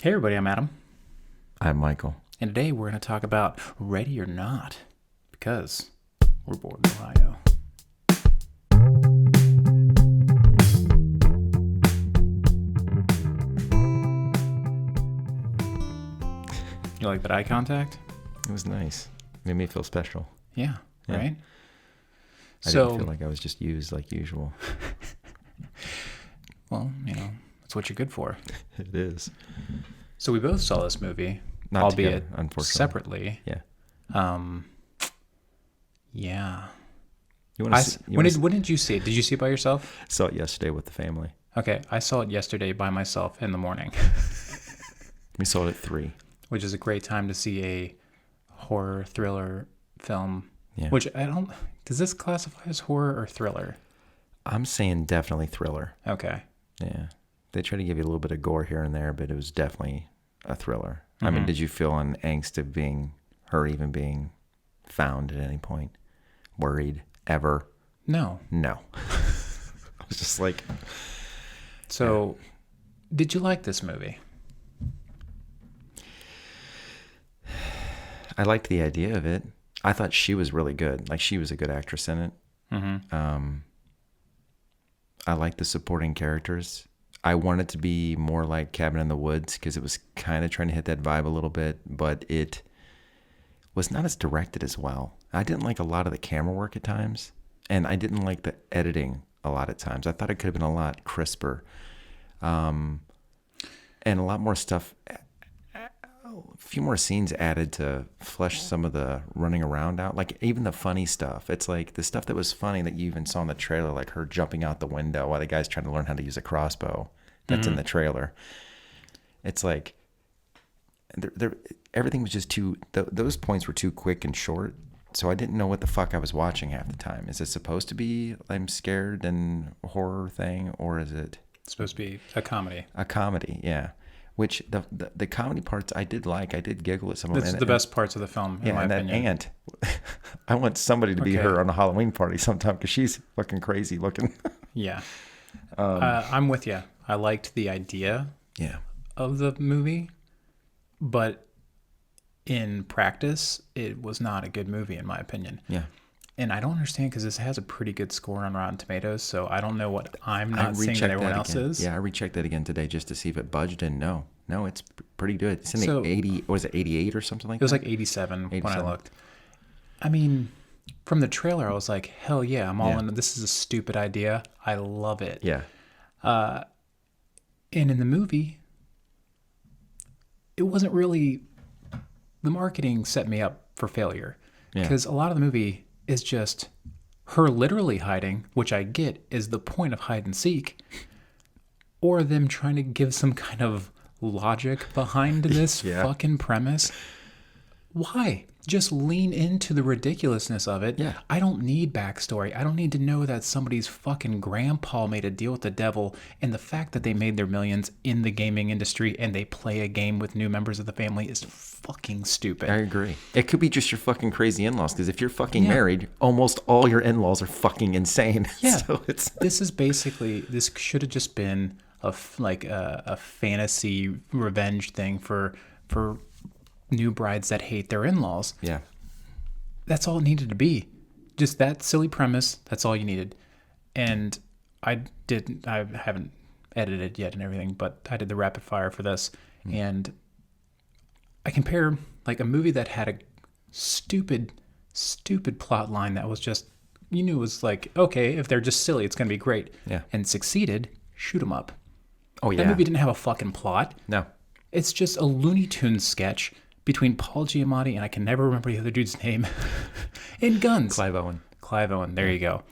Hey everybody, I'm Adam. I'm Michael. And today we're going to talk about Ready or Not, because we're bored in Ohio. You like that eye contact? It was nice. Made me feel special. Yeah. Right? I didn't feel like I was just used like usual. Well, that's what you're good for. It is. So we both saw this movie, Not albeit together, unfortunately. separately. Yeah. Yeah. When When did you see it? Did you see it by yourself? Saw it yesterday with the family. Okay, I saw it yesterday by myself in the morning. We saw it at 3. Which is a great time to see a horror thriller film. Yeah. Which does this classify as horror or thriller? I'm saying definitely thriller. Okay. Yeah. They try to give you a little bit of gore here and there, but it was definitely a thriller. Mm-hmm. I mean, did you feel an angst of her even being found at any point? Worried? Ever? No. I was just like... So, did you like this movie? I liked the idea of it. I thought she was really good. Like, she was a good actress in it. Mm-hmm. I liked the supporting characters. I wanted to be more like Cabin in the Woods because it was kind of trying to hit that vibe a little bit, but it was not as directed as well. I didn't like a lot of the camera work at times, and I didn't like the editing a lot of times. I thought it could have been a lot crisper, and a lot more stuff. A few more scenes added to flesh some of the running around out. Like, even the funny stuff. It's like the stuff that was funny that you even saw in the trailer, like her jumping out the window while the guy's trying to learn how to use a crossbow. That's in the trailer. It's like everything was just too... Those points were too quick and short, so I didn't know what the fuck I was watching half the time. Is it supposed to be I'm scared and horror thing, or is it... It's supposed to be a comedy. A comedy, yeah. Which the comedy parts I did like. I did giggle at some of them. This is the best parts of the film, in my opinion. And that aunt. I want somebody to be her on a Halloween party sometime because she's fucking crazy looking. Yeah. I'm with you. I liked the idea of the movie, but in practice, it was not a good movie, in my opinion. Yeah. And I don't understand because this has a pretty good score on Rotten Tomatoes, so I don't know what I'm not seeing that everyone else is. Yeah, I rechecked that again today just to see if it budged, and no, it's pretty good. It's in the 80, was it 88 or something like that? It was like 87 when I looked. I mean, from the trailer, I was like, hell yeah, I'm all in. This is a stupid idea. I love it. Yeah. And in the movie, it wasn't really... The marketing set me up for failure. Because a lot of the movie is just her literally hiding, which I get is the point of hide and seek, or them trying to give some kind of logic behind this fucking premise. Why? Just lean into the ridiculousness of it. Yeah. I don't need backstory. I don't need to know that somebody's fucking grandpa made a deal with the devil, and the fact that they made their millions in the gaming industry and they play a game with new members of the family is fucking stupid. I agree. It could be just your fucking crazy in-laws, because if you're fucking married, almost all your in-laws are fucking insane. Yeah. So This should have just been a fantasy revenge thing for new brides that hate their in-laws. Yeah. That's all it needed to be. Just that silly premise. That's all you needed. And I haven't edited yet and everything, but I did the rapid fire for this. And I compare like a movie that had a stupid plot line that was just, you knew it was like, okay, if they're just silly, it's going to be great. Yeah. And succeeded, shoot 'em up. Oh, yeah. That movie didn't have a fucking plot. No. It's just a Looney Tunes sketch between Paul Giamatti and I can never remember the other dude's name, and guns. Clive Owen. There you go.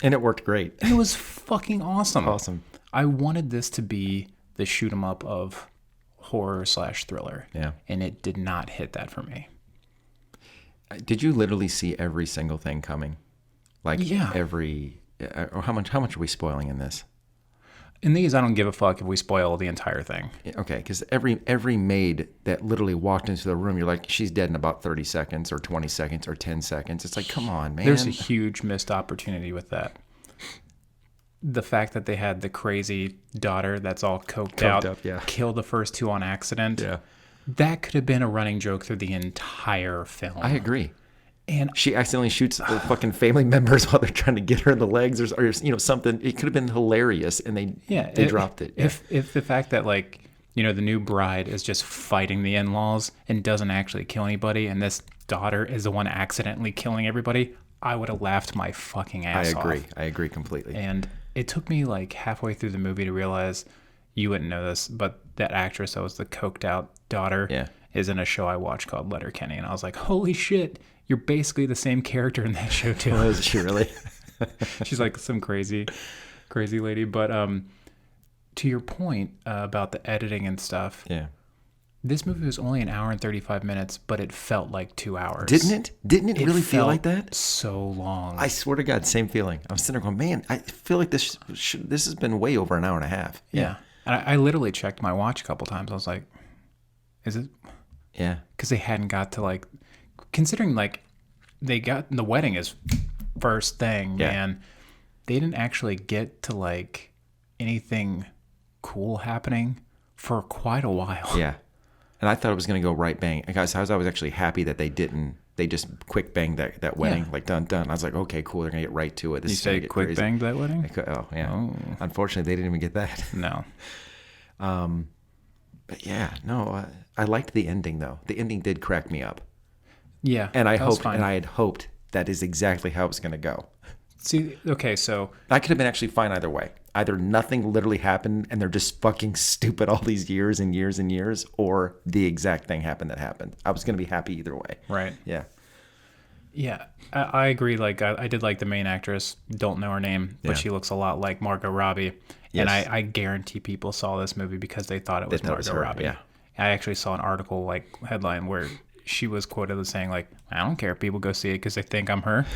And it worked great. And it was fucking awesome. Awesome. I wanted this to be the shoot 'em up of horror/thriller. Yeah. And it did not hit that for me. Did you literally see every single thing coming? Like Yeah. Or how much are we spoiling in this? In these, I don't give a fuck if we spoil the entire thing. Okay, because every maid that literally walked into the room, you're like, she's dead in about 30 seconds or 20 seconds or 10 seconds. It's like, come on, man. There's a huge missed opportunity with that. the fact that they had the crazy daughter that's all coked Coked out, up, yeah. kill the first two on accident. Yeah. That could have been a running joke through the entire film. I agree. And She accidentally shoots the fucking family members while they're trying to get her in the legs, or something. It could have been hilarious, and they dropped it. Yeah. If the fact that the new bride is just fighting the in-laws and doesn't actually kill anybody, and this daughter is the one accidentally killing everybody, I would have laughed my fucking ass off. I agree completely. And it took me halfway through the movie to realize, you wouldn't know this, but that actress that was the coked out daughter is in a show I watched called Letterkenny, and I was like, holy shit, you're basically the same character in that show too. Oh, is she really? She's like some crazy lady. But to your point about the editing and stuff, this movie was only an hour and 35 minutes, but it felt like 2 hours. Didn't it really feel like that? So long. I swear to God, same feeling. I'm sitting there going, man, I feel like this has been way over an hour and a half. Yeah. And I literally checked my watch a couple times. I was like, is it? Yeah. Because they hadn't got to considering they got the wedding is first thing, man. They didn't actually get to anything cool happening for quite a while. Yeah. And I thought it was going to go right bang. I was actually happy that they didn't. They just quick banged that wedding, done. I was like, okay, cool. They're going to get right to it. You say quick crazy. Banged that wedding? Oh, yeah. Oh. Unfortunately, they didn't even get that. No. But yeah, no, I liked the ending though. The ending did crack me up. Yeah. And I had hoped that is exactly how it was going to go. See, okay, so I could have been actually fine either way. Either nothing literally happened and they're just fucking stupid all these years and years and years, or the exact thing happened that happened. I was going to be happy either way. Right. Yeah. Yeah, I agree. I did like the main actress. Don't know her name, but she looks a lot like Margot Robbie. Yes. And I guarantee people saw this movie because they thought it was Margot Robbie. Yeah. I actually saw an article, headline, where she was quoted as saying, I don't care if people go see it because they think I'm her.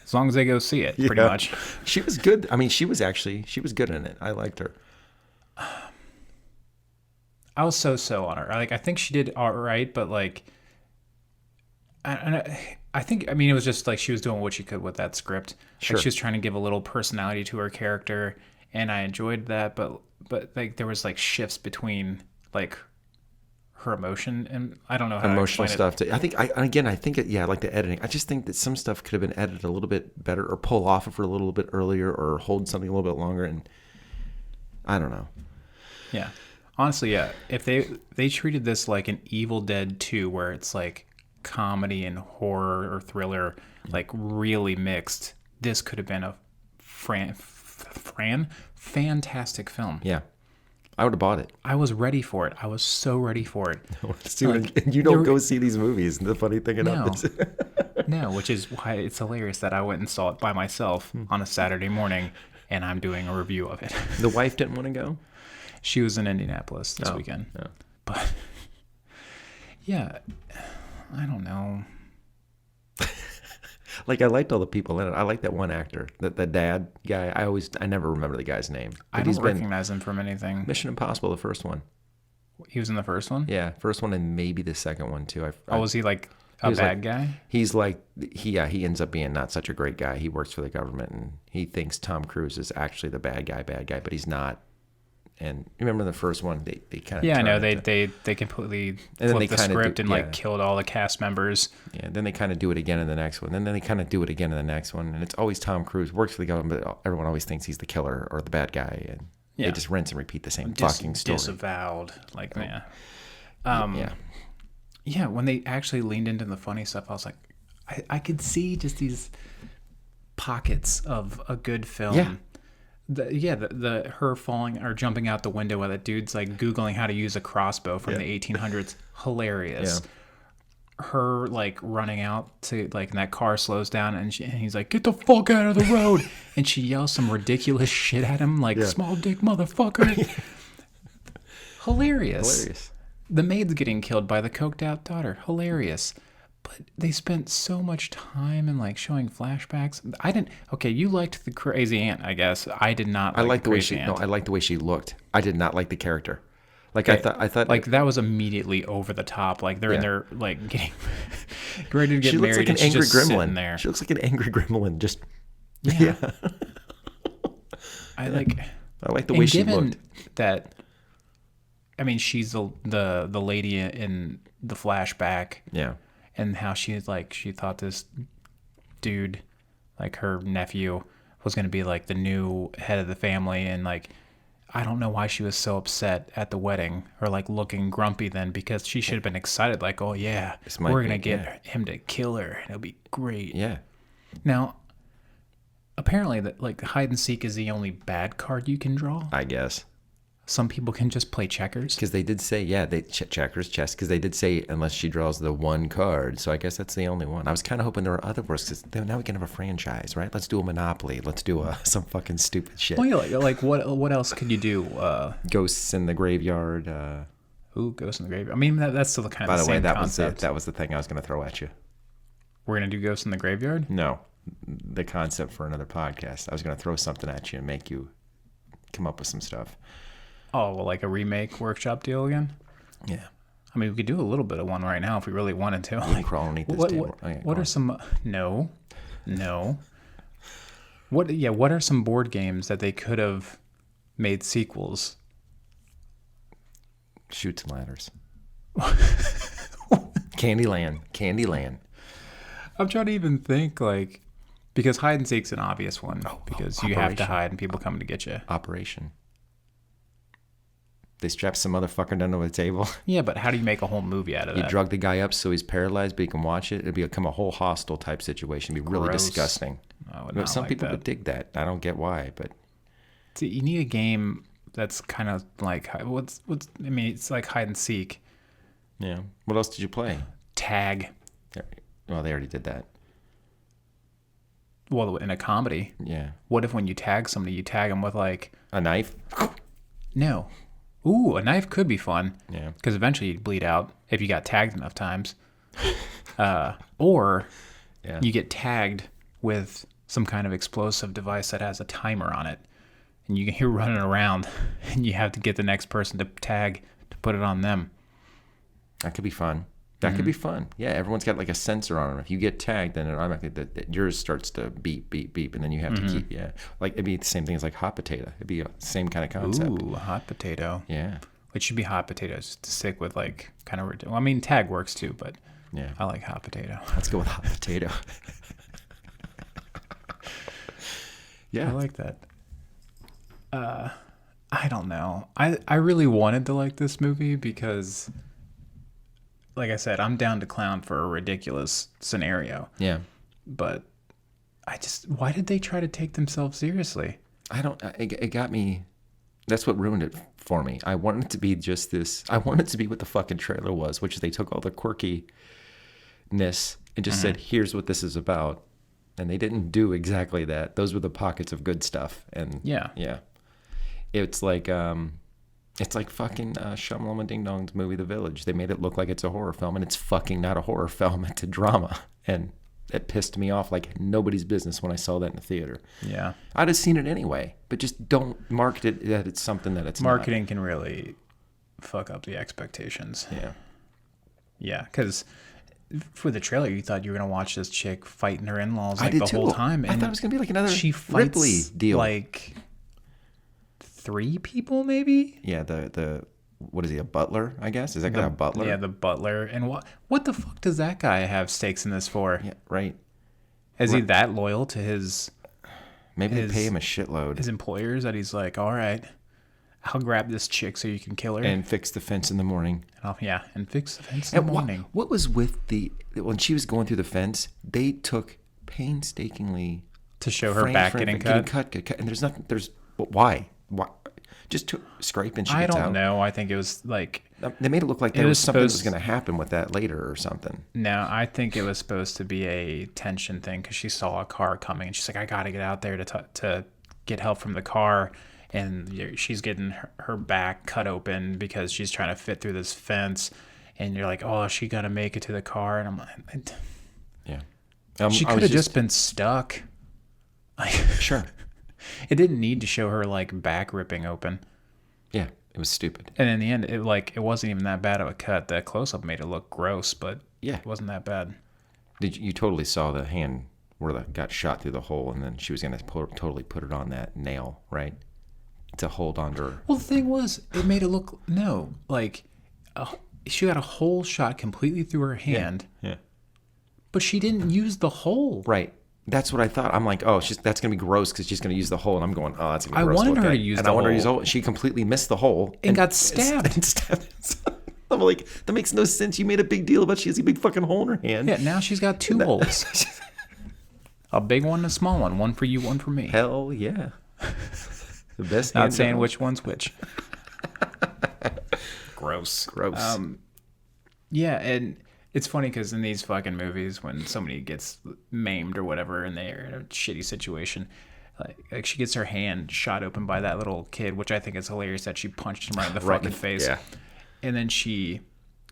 As long as they go see it, pretty much. She was good. I mean, she was good in it. I liked her. I was so on her. I think she did all right, but I think, it was just she was doing what she could with that script. Sure. She was trying to give a little personality to her character, and I enjoyed that, but there was shifts between her emotion, and I don't know how emotional to stuff. I think I like the editing. I just think that some stuff could have been edited a little bit better, or pull off of her a little bit earlier, or hold something a little bit longer. And I don't know. Yeah, honestly, yeah. If they treated this like an Evil Dead 2, where it's comedy and horror or thriller, really mixed, this could have been a fantastic film. Yeah. I would have bought it. I was ready for it. I was so ready for it. You don't go see these movies. The funny thing about this. No, which is why it's hilarious that I went and saw it by myself on a Saturday morning, and I'm doing a review of it. The wife didn't want to go? She was in Indianapolis this weekend. Yeah. But, yeah, I don't know. I liked all the people in it. I like that one actor, the dad guy. I never remember the guy's name. I don't recognize him from anything. Mission Impossible, the first one. He was in the first one? Yeah, first one, and maybe the second one too. Was he a bad guy? He's he ends up being not such a great guy. He works for the government, and he thinks Tom Cruise is actually the bad guy, but he's not. And you remember the first one, they kind of I know they completely flipped the script and killed all the cast members. Yeah, and then they kind of do it again in the next one, and then they kind of do it again in the next one, and it's always Tom Cruise works for the government, but everyone always thinks he's the killer or the bad guy, and they just rinse and repeat the same fucking story. Disavowed, yeah. When they actually leaned into the funny stuff, I was like, I could see just these pockets of a good film. Yeah. The her falling or jumping out the window while that dude's Googling how to use a crossbow from the 1800s. Hilarious. Yeah. Her running out to and that car slows down and he's like, get the fuck out of the road. And she yells some ridiculous shit at him small dick motherfucker. Hilarious. The maid's getting killed by the coked out daughter. Hilarious. But they spent so much time in showing flashbacks. I didn't. Okay, you liked the crazy aunt, I guess. I did not. I liked the way she. No, I liked the way she looked. I did not like the character. I thought that was immediately over the top. They're in there getting ready to get married. She looks like an angry gremlin. There. She looks like an angry gremlin. Just yeah. I like the way she given looked. that, I mean, she's the lady in the flashback. Yeah. And how she thought this dude, like her nephew, was going to be like the new head of the family. And like, I don't know why she was so upset at the wedding or like looking grumpy then, because she should have been excited. Like, oh yeah, we're going to get him to kill her. It'll be great. Yeah. Now, apparently that like hide and seek is the only bad card you can draw. I guess. Some people can just play checkers. Because they did say, checkers, chess. Because they did say unless she draws the one card. So I guess that's the only one. I was kind of hoping there were other words. Because now we can have a franchise, right? Let's do a Monopoly. Let's do some fucking stupid shit. Well, yeah, like what else could you do? Ghosts in the graveyard. Ghosts in the graveyard. I mean, that's still the kind of the same concept. That was the thing I was going to throw at you. We're going to do Ghosts in the Graveyard? No. The concept for another podcast. I was going to throw something at you and make you come up with some stuff. Oh, well, like a remake workshop deal again? Yeah. I mean, we could do a little bit of one right now if we really wanted to. Like, crawl underneath this table. What are some... No. What are some board games that they could have made sequels? Chutes and Ladders. Candyland. I'm trying to even think, like... Because hide and seek's an obvious one. Because you have to hide and people come to get you. Operation. They strap some motherfucker down to the table. Yeah, but how do you make a whole movie out of that? You drug the guy up so he's paralyzed, but he can watch it. It'd become a whole hostile type situation. It'd be really disgusting. But some people would dig that. I don't get why, but see, you need a game that's kind of like I mean, it's like hide and seek. Yeah. What else did you play? Tag. Well, they already did that. Well, in a comedy. Yeah. What if when you tag somebody, you tag them with like a knife? No. Ooh, a knife could be fun. Yeah. Because eventually you'd bleed out if you got tagged enough times. Or you get tagged with some kind of explosive device that has a timer on it. And you're running around and you have to get the next person to tag to put it on them. That could be fun. That could be fun. Yeah, everyone's got like a sensor on them. If you get tagged, then it automatically yours starts to beep, beep, beep, and then you have to keep. Yeah, like it'd be the same thing as like hot potato. It'd be the same kind of concept. Ooh, hot potato. Yeah, it should be hot potatoes just to stick with like kind of. Well, I mean, tag works too, but yeah, I like hot potato. Let's go with hot potato. Yeah, I like that. I don't know. I really wanted to like this movie because, like I said, I'm down to clown for a ridiculous scenario. Yeah. But why did they try to take themselves seriously? It got me. That's what ruined it for me. I wanted it to be just this. I wanted it to be what the fucking trailer was, which they took all the quirkiness and just said, here's what this is about. And they didn't do exactly that. Those were the pockets of good stuff. And yeah. It's like fucking Shamalama Ding Dong's movie The Village. They made it look like it's a horror film, and it's fucking not a horror film. It's a drama. And it pissed me off like nobody's business when I saw that in the theater. Yeah. I'd have seen it anyway, but just don't market it that it's something that it's Marketing not. can really fuck up the expectations. Yeah. Yeah, because for the trailer, you thought you were going to watch this chick fighting her in-laws like I did the too. whole time. And I thought it was going to be like another she fights Ripley deal. Like 3 people, maybe? Yeah, the what is he, a butler, I guess? Is that guy a butler? Yeah, the butler. And what the fuck does that guy have stakes in this for? Yeah, right. Is he that loyal to his... Maybe they pay him a shitload. His employers that he's like, all right, I'll grab this chick so you can kill her. And fix the fence in the morning. And fix the fence in the morning. What was with when she was going through the fence, they took painstakingly... To show her back getting cut. And there's nothing... Why? Just to scrape and she gets out. I don't know. I think it was like... They made it look like there was something that was going to happen with that later or something. No, I think it was supposed to be a tension thing because she saw a car coming and she's like, I got to get out there to get help from the car. And she's getting her back cut open because she's trying to fit through this fence. And you're like, oh, is she going to make it to the car? And I'm like... Yeah. She could have just been stuck. Like, sure. It didn't need to show her like back ripping open. Yeah, it was stupid. And in the end, it wasn't even that bad of a cut. That close up made it look gross, but yeah, it wasn't that bad. You totally saw the hand where that got shot through the hole, and then she was gonna totally put it on that nail, right? to hold on to her. Well, the thing was, it made it look she got a hole shot completely through her hand. Yeah. But she didn't use the hole. Right. That's what I thought. I'm like, oh, that's going to be gross because she's going to use the hole. And I'm going, oh, that's going to be gross. I wanted her to use the hole. And I wanted her to use the hole. She completely missed the hole. And got stabbed. I'm like, that makes no sense. You made a big deal about she has a big fucking hole in her hand. Yeah, now she's got 2 holes. A big one and a small one. One for you, one for me. Hell yeah. The best. Not saying which one's which. Gross. Yeah, and it's funny because in these fucking movies, when somebody gets maimed or whatever and they're in a shitty situation, like she gets her hand shot open by that little kid, which I think is hilarious that she punched him right in the fucking face. Yeah. And then she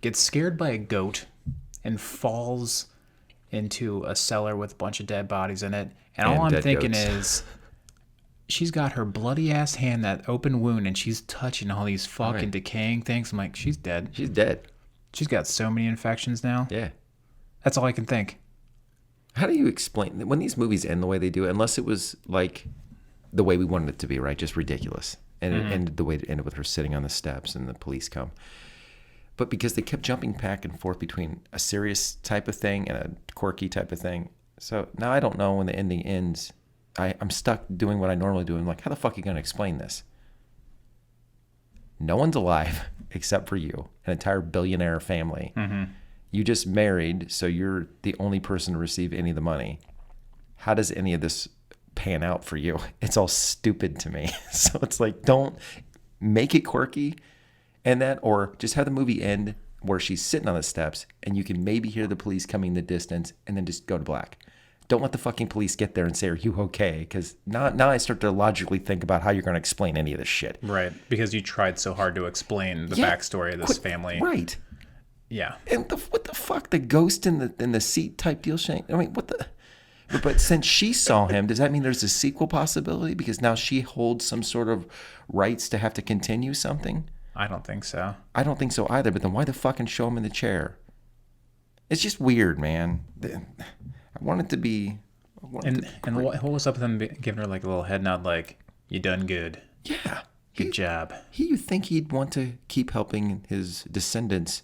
gets scared by a goat and falls into a cellar with a bunch of dead bodies in it. And all I'm thinking is, she's got her bloody ass hand, that open wound, and she's touching all these fucking decaying things. I'm like, she's dead. She's dead. She's got so many infections now. Yeah. That's all I can think. How do you explain when these movies end the way they do, unless it was like the way we wanted it to be, right? Just ridiculous. And it ended the way it ended with her sitting on the steps and the police come. But because they kept jumping back and forth between a serious type of thing and a quirky type of thing. So now I don't know when the ending ends. I'm stuck doing what I normally do. I'm like, how the fuck are you going to explain this? No one's alive except for you, an entire billionaire family. Mm-hmm. You just married, so you're the only person to receive any of the money. How does any of this pan out for you? It's all stupid to me. So it's like, don't make it quirky and that, or just have the movie end where she's sitting on the steps and you can maybe hear the police coming in the distance and then just go to black. Don't let the fucking police get there and say, are you okay? Because now I start to logically think about how you're going to explain any of this shit. Right, because you tried so hard to explain the backstory of this family. Right. Yeah. And what the fuck? The ghost in the seat type deal, Shane? I mean, what the... But since she saw him, does that mean there's a sequel possibility? Because now she holds some sort of rights to have to continue something? I don't think so. I don't think so either, but then why the fucking show him in the chair? It's just weird, man. I want it to be... And what was up with them giving her like a little head nod like, you done good. Yeah. Good job. You think he'd want to keep helping his descendants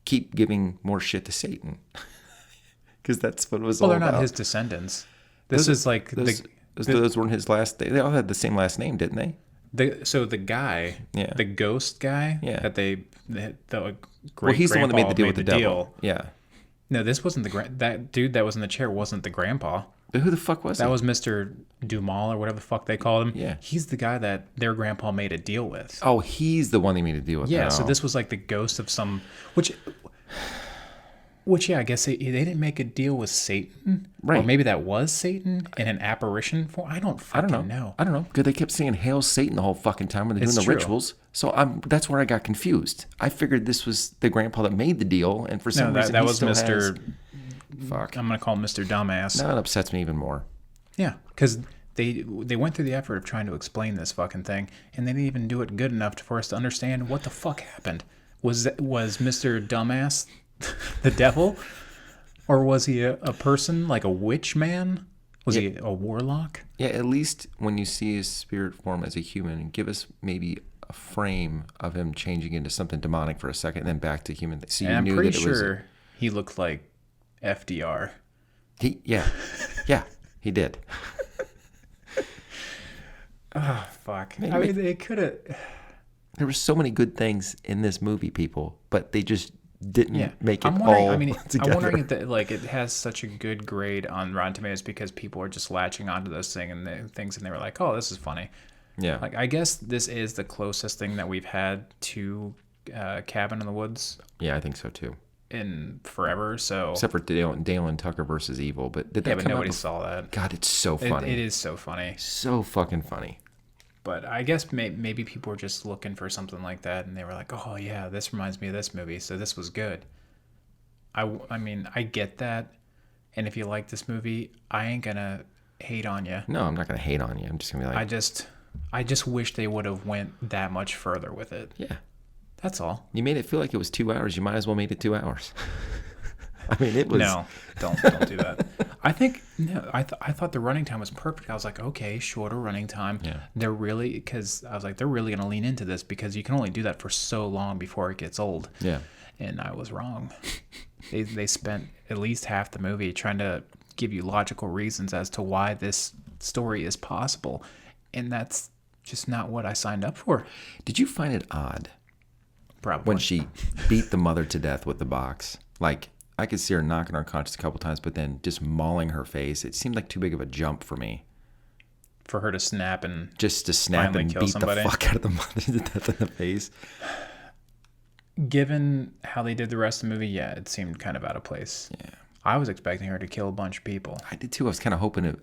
keep giving more shit to Satan. Because that's what it was all about. Well, they're not his descendants. Those weren't his last... They all had the same last name, didn't they? So the guy, the ghost guy, that the great he's the one that made the deal with the devil. Deal. Yeah. No, this wasn't that dude that was in the chair wasn't the grandpa. But who the fuck was that? Was Mr. Dumal or whatever the fuck they called him. Yeah. He's the guy that their grandpa made a deal with. Oh, he's the one they made a deal with. Yeah, so this was like the ghost of some... Which, yeah, I guess they didn't make a deal with Satan. Right. Or maybe that was Satan in an apparition form. I don't know. I don't know. Because they kept saying, Hail Satan the whole fucking time when they're doing the rituals. So that's where I got confused. I figured this was the grandpa that made the deal. And for some reason, that was Mr. Fuck. I'm going to call him Mr. Dumbass. Now it upsets me even more. Yeah, because they went through the effort of trying to explain this fucking thing. And they didn't even do it good enough for us to understand what the fuck happened. Was Mr. Dumbass... the devil, or was he a person like a witch man? Was he a warlock? Yeah, at least when you see his spirit form as a human, give us maybe a frame of him changing into something demonic for a second, and then back to human. So I'm pretty sure he looked like FDR. He did. Oh fuck! I mean, they could have. There were so many good things in this movie, people, but they just didn't make it all together. I'm wondering if it has such a good grade on Rotten Tomatoes because people are just latching onto those things and they were like, oh, this is funny. Yeah. Like, I guess this is the closest thing that we've had to Cabin in the Woods. Yeah, I think so too. In forever, so... Except for Dale and Tucker versus Evil, but did that come out? Yeah, but nobody saw that. God, it's so funny. It is so funny. So fucking funny. But I guess maybe people were just looking for something like that, and they were like, "Oh yeah, this reminds me of this movie, so this was good." I mean, I get that, and if you like this movie, I ain't gonna hate on you. No, I'm not gonna hate on you. I'm just gonna be like, I just wish they would have went that much further with it. Yeah, that's all. You made it feel like it was 2 hours. You might as well made it 2 hours. I mean, it was. No, don't do that. I think no. I thought the running time was perfect. I was like, okay, shorter running time. Yeah. They're really because I was like, they're really gonna lean into this because you can only do that for so long before it gets old. Yeah. And I was wrong. They spent at least half the movie trying to give you logical reasons as to why this story is possible, and that's just not what I signed up for. Did you find it odd Probably when she beat the mother to death with the box? Like, I could see her knocking her unconscious a couple times, but then just mauling her face. It seemed like too big of a jump for me. for her to snap and Just to snap finally and kill beat somebody. the fuck out of the mother to death in the face. Given how they did the rest of the movie, yeah, it seemed kind of out of place. Yeah. I was expecting her to kill a bunch of people. I did too. I was kind of hoping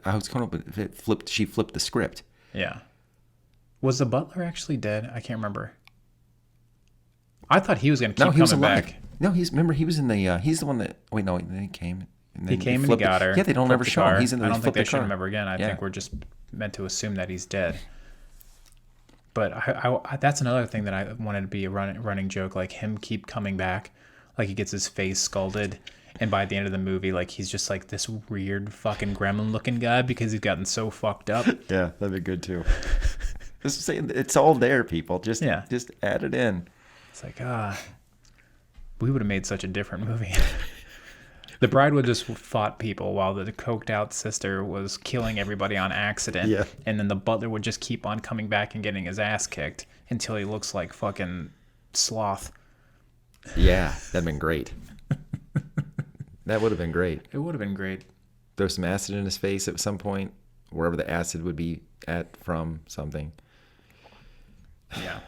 she flipped the script. Yeah. Was the butler actually dead? I can't remember. I thought he was going to keep he was coming alive. back. No, he was in the, he's the one that, wait, no, then he came. And then He came and he flipped got it. her. Yeah, they don't flipped ever the show car. him. He's in the, I don't think flipped they the shoot car. him ever again. I Yeah. think we're just meant to assume that he's dead. But I that's another thing that I wanted to be a running joke, like him keep coming back, like he gets his face scalded, and by the end of the movie, like he's just like this weird fucking gremlin looking guy because he's gotten so fucked up. Yeah, that'd be good too. Just saying, it's all there, people. Just add it in. It's like, we would have made such a different movie. The bride would just fought people while the coked out sister was killing everybody on accident. Yeah. And then the butler would just keep on coming back and getting his ass kicked until he looks like fucking sloth. Yeah, that'd been great. That would have been great. It would have been great. Throw some acid in his face at some point, wherever the acid would be at from something. Yeah.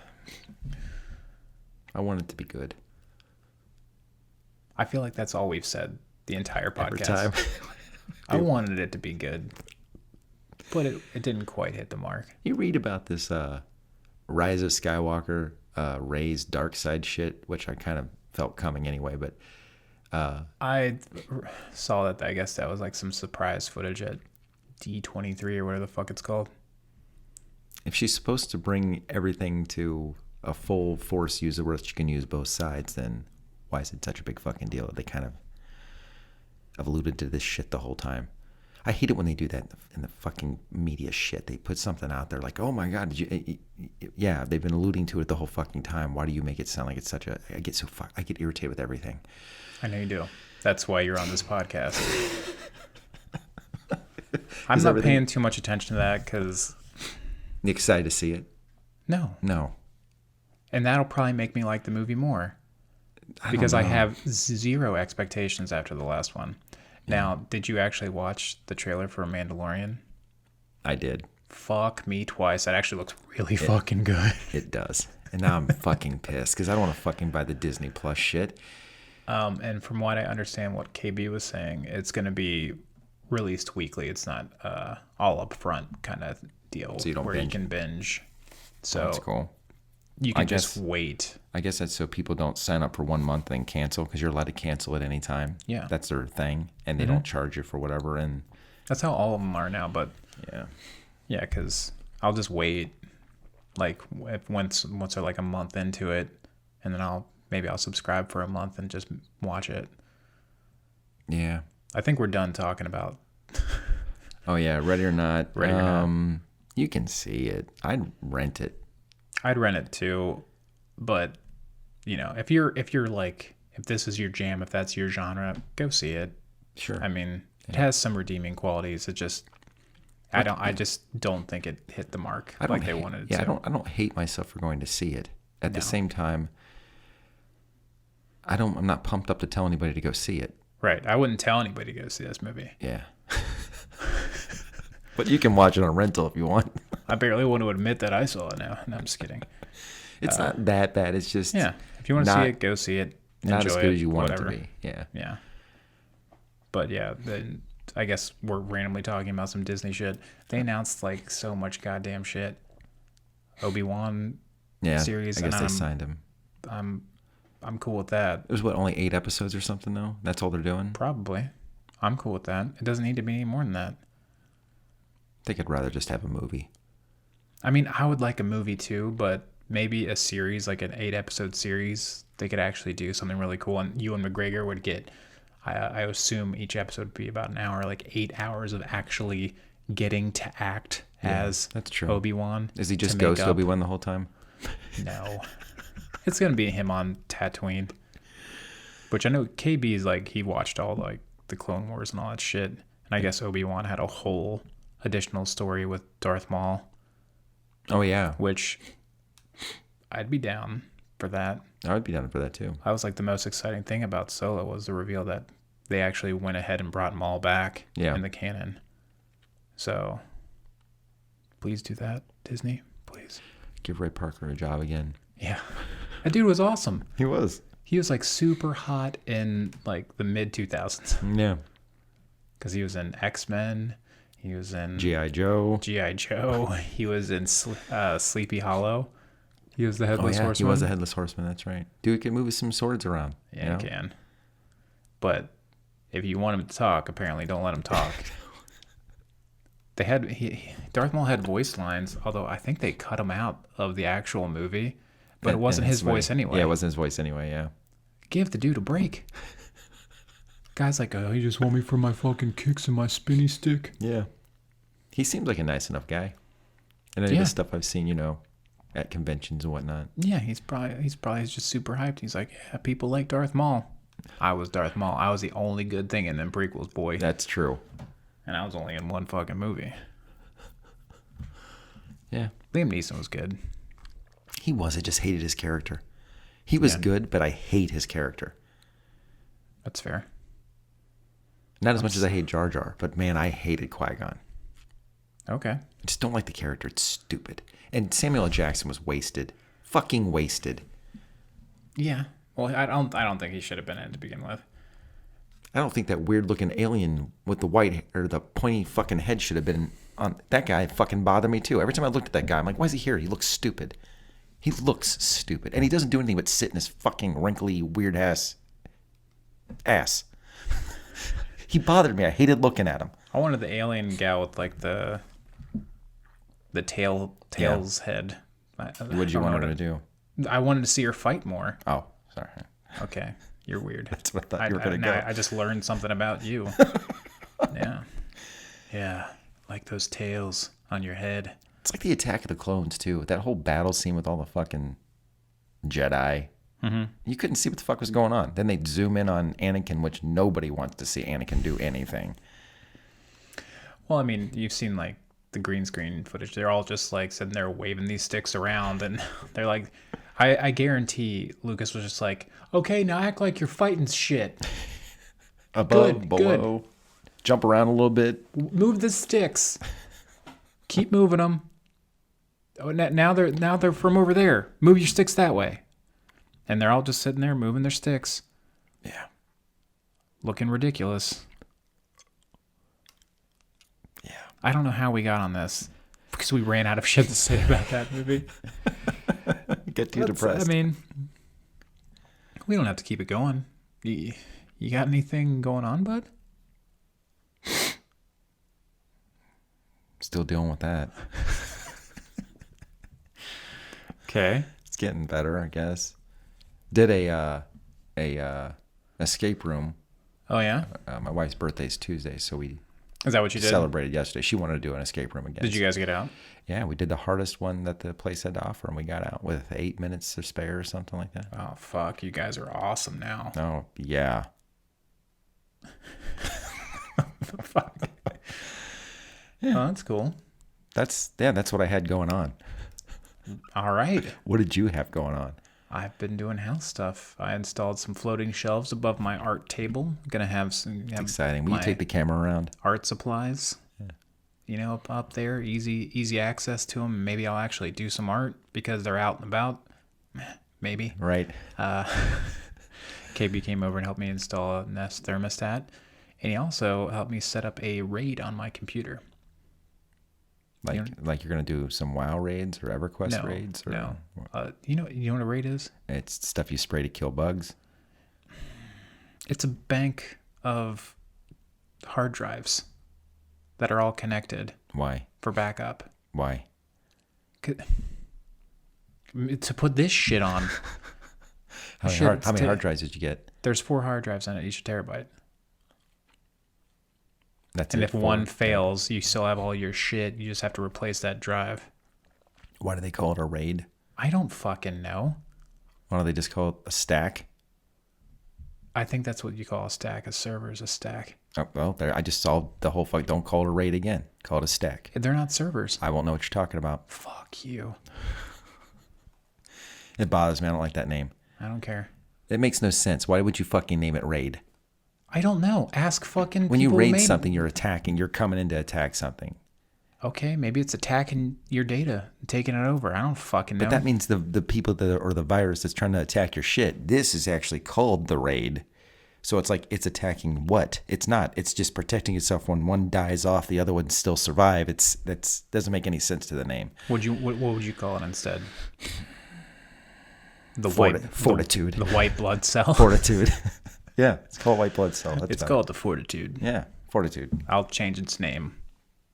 I want it to be good. I feel like that's all we've said the entire podcast. Every time. I wanted it to be good, but it didn't quite hit the mark. You read about this Rise of Skywalker, Rey's dark side shit, which I kind of felt coming anyway, but I saw that. I guess that was like some surprise footage at D23 or whatever the fuck it's called. if she's supposed to bring everything to a full force user where she can use both sides, then why is it such a big fucking deal? They kind of have alluded to this shit the whole time. I hate it when they do that in the fucking media shit. They put something out there like, oh my God, did you? Yeah, they've been alluding to it the whole fucking time. Why do you make it sound like it's such a, I get irritated with everything. I know you do. That's why you're on this podcast. I'm not paying too much attention to that because... You excited to see it? No. And that'll probably make me like the movie more. Because I have zero expectations after the last one. Now, did you actually watch the trailer for Mandalorian? I did. Fuck me twice. That actually looks really fucking good. It does. And now I'm fucking pissed because I don't want to fucking buy the Disney Plus shit. And from what I understand, what KB was saying, it's going to be released weekly. It's not all up front kind of deal so you where binge. you can binge. So that's cool. You can just wait. I guess that's so people don't sign up for 1 month and cancel because you're allowed to cancel at any time. Yeah. That's their thing. And they don't charge you for whatever. And that's how all of them are now. But yeah, because I'll just wait. Like once they're like a month into it, and then I'll subscribe for a month and just watch it. Yeah. I think we're done talking about. Oh yeah, Ready or Not. Ready or Not. You can see it. I'd rent it. I'd rent it too, but you know, if you're like, if this is your jam, if that's your genre, go see it. Sure. I mean, it has some redeeming qualities. It just, I just don't think it hit the mark like they wanted it to. Yeah, I don't hate myself for going to see it. At the same time, I'm not pumped up to tell anybody to go see it. Right. I wouldn't tell anybody to go see this movie. Yeah. But you can watch it on rental if you want. I barely want to admit that I saw it now. No, I'm just kidding. It's not that bad. It's just if you want to see it, go see it. Not enjoy as good it, as you want whatever. it to be. Yeah. Yeah. But yeah, then I guess we're randomly talking about some Disney shit. They announced like so much goddamn shit. Obi-Wan series. I guess they signed him. I'm cool with that. It was only 8 episodes or something though? That's all they're doing? Probably. I'm cool with that. It doesn't need to be any more than that. I think I'd rather just have a movie. I mean, I would like a movie too, but maybe a series, like an 8-episode series, they could actually do something really cool. And Ewan McGregor would get, I assume each episode would be about an hour, like 8 hours of actually getting to act as that's true. Obi-Wan. Is he just Ghost Obi-Wan the whole time? No. It's going to be him on Tatooine. Which I know KB is like, he watched all like the Clone Wars and all that shit. And I guess Obi-Wan had a whole additional story with Darth Maul. Oh, yeah. Which I'd be down for that. I would be down for that too. That was like the most exciting thing about Solo was the reveal that they actually went ahead and brought Maul back in the canon. So, please do that, Disney. Please. Give Ray Parker a job again. Yeah. That dude was awesome. He was. He was like super hot in like the mid 2000s. Yeah. Because he was in X-Men. He was in G.I. Joe. G.I. Joe. He was in Sleepy Hollow. He was the Headless Horseman. He was the Headless Horseman, that's right. Dude can move some swords around. Yeah, he can. But if you want him to talk, apparently don't let him talk. Darth Maul had voice lines, although I think they cut him out of the actual movie. But it wasn't his voice anyway. Yeah, it wasn't his voice anyway, yeah. Give the dude a break. Guy's like, oh, you just want me for my fucking kicks and my spinny stick? Yeah. He seems like a nice enough guy. And any of the stuff I've seen, at conventions and whatnot. Yeah, he's probably just super hyped. He's like, yeah, people like Darth Maul. I was Darth Maul. I was the only good thing in them prequels, boy. That's true. And I was only in one fucking movie. Yeah. Liam Neeson was good. He was. I just hated his character. He was good, but I hate his character. That's fair. Not as much as I hate Jar Jar, but man, I hated Qui-Gon. Okay. I just don't like the character. It's stupid. And Samuel L. Jackson was wasted. Fucking wasted. Yeah. Well, I don't think he should have been in it to begin with. I don't think that weird looking alien with the white or the pointy fucking head should have been on. That guy fucking bothered me too. Every time I looked at that guy, I'm like, why is he here? He looks stupid. He looks stupid. And he doesn't do anything but sit in his fucking wrinkly, weird ass. He bothered me. I hated looking at him. I wanted the alien gal with like the tail's head. What did you want her to do? I wanted to see her fight more. Oh, sorry. Okay, you're weird. That's what I thought you were going to go. I just learned something about you. Yeah, like those tails on your head. It's like the Attack of the Clones too. That whole battle scene with all the fucking Jedi. Mm-hmm. You couldn't see what the fuck was going on. Then they'd zoom in on Anakin, which nobody wants to see Anakin do anything. Well, I mean, you've seen like the green screen footage. They're all just like sitting there waving these sticks around, and they're like, I guarantee Lucas was just like, okay, now act like you're fighting shit. Above, below, jump around a little bit. Move the sticks. Keep moving them. Oh, now they're from over there. Move your sticks that way. And they're all just sitting there moving their sticks. Yeah. Looking ridiculous. Yeah. I don't know how we got on this. Because we ran out of shit to say about that movie. Get too depressed. I mean, we don't have to keep it going. You got anything going on, bud? Still dealing with that. Okay. It's getting better, I guess. Did a escape room. Oh yeah. My wife's birthday's Tuesday, so we. Is that what you did? Celebrated yesterday. She wanted to do an escape room again. Did you guys get out? Yeah, we did the hardest one that the place had to offer, and we got out with 8 minutes to spare or something like that. Oh fuck! You guys are awesome now. Oh yeah. Fuck. Yeah. Oh, that's cool. That's what I had going on. All right. What did you have going on? I've been doing house stuff. I installed some floating shelves above my art table. I'm gonna have some. Exciting. Will you take the camera around? Art supplies. Yeah. You know, up there, easy access to them. Maybe I'll actually do some art because they're out and about. Maybe. Right. KB came over and helped me install a Nest thermostat, and he also helped me set up a RAID on my computer. Like you're gonna do some WoW raids or EverQuest raids? Or, no. You know what a RAID is? It's stuff you spray to kill bugs. It's a bank of hard drives that are all connected. Why? For backup. Why? To put this shit on. How many hard drives did you get? There's 4 hard drives on it, each a terabyte. That's And it if one fails, you still have all your shit. You just have to replace that drive. Why do they call it a raid? I don't fucking know. Why don't they just call it a stack? I think that's what you call a stack. A server is a stack. Oh, well, there. I just solved the whole fuck. Don't call it a raid again. Call it a stack. They're not servers. I won't know what you're talking about. Fuck you. It bothers me. I don't like that name. I don't care. It makes no sense. Why would you fucking name it raid? I don't know. Ask fucking When you people who raid made something, you're attacking. You're coming in to attack something. Okay, maybe it's attacking your data, taking it over. I don't fucking know. But that means the people that or the virus that's trying to attack your shit. This is actually called the raid. So it's like it's attacking what? It's not. It's just protecting itself. When one dies off, the other ones still survive. That's doesn't make any sense to the name. What would you call it instead? The fortitude. The white blood cell. Fortitude. Yeah, it's called white blood cell. It's called the fortitude. Yeah, fortitude. I'll change its name.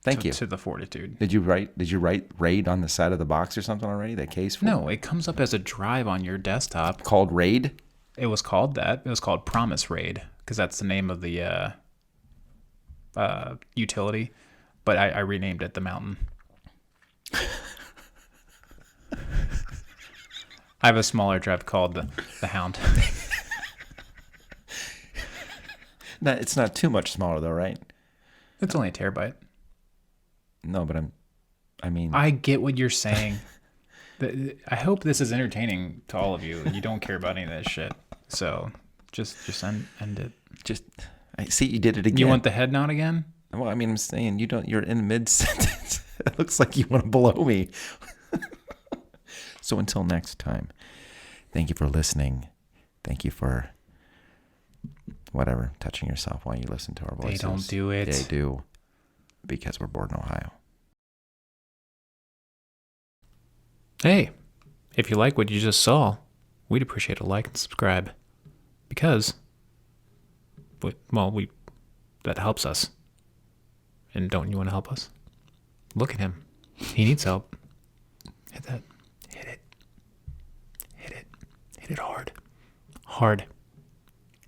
Thank you. To the fortitude. Did you write raid on the side of the box or something already? That case? No, it comes up as a drive on your desktop. Called raid? It was called that. It was called Promise Raid because that's the name of the utility. But I renamed it the Mountain. I have a smaller drive called the Hound. No, it's not too much smaller though, right? It's only a terabyte. No, but I get what you're saying. I hope this is entertaining to all of you and you don't care about any of that shit. So just end it. I see you did it again. You want the head nod again? Well, I'm saying you're in mid-sentence. It looks like you want to blow me. So until next time, thank you for listening. Thank you for touching yourself while you listen to our voices. They don't do it. They do. Because we're born in Ohio. Hey, if you like what you just saw, we'd appreciate a like and subscribe. Because, that helps us. And don't you want to help us? Look at him. He needs help. Hit that. Hit it. Hit it. Hit it hard. Hard.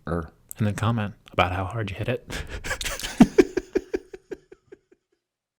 And then comment about how hard you hit it.